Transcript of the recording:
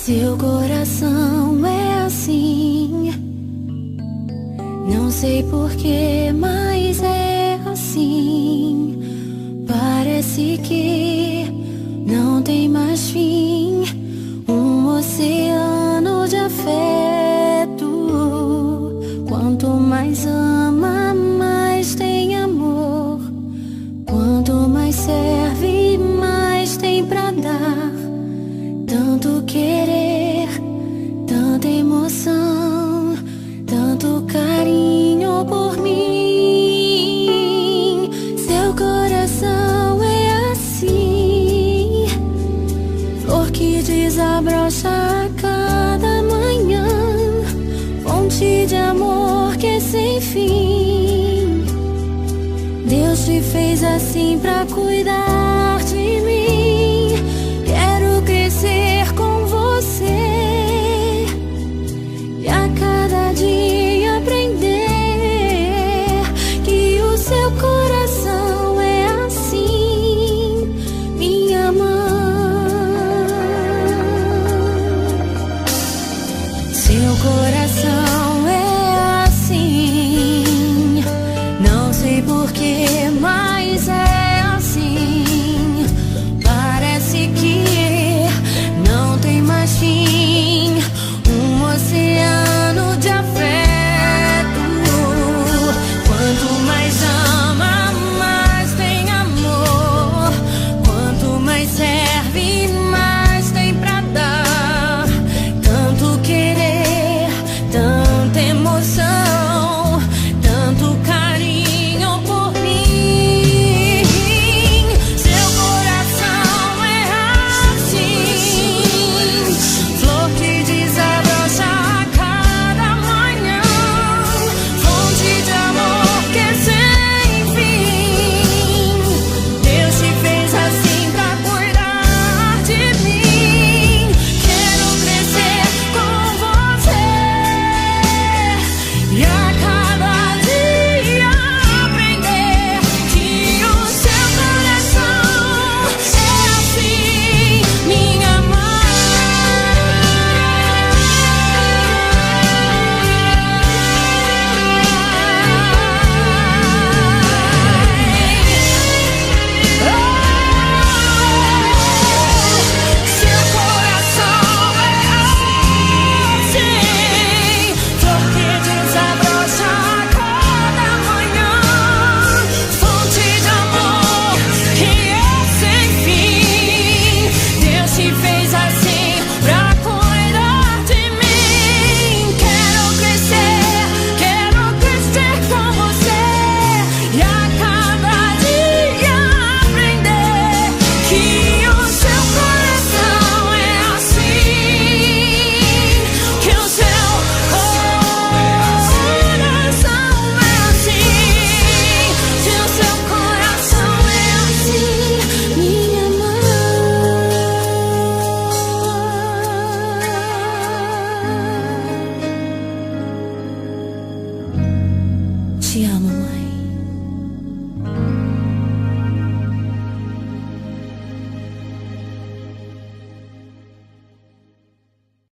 Seu coração é assim, não sei porquê, mas é assim. Parece que não tem mais fim, um oceano de afeto. Quanto mais ama, mais tem amor. Quanto mais serve, mais tem pra dar. Tanto querer, tanta emoção, tanto carinho por mim. Seu coração é assim, flor que desabrocha a cada manhã, fonte de amor que é sem fim. Deus te fez assim pra cuidar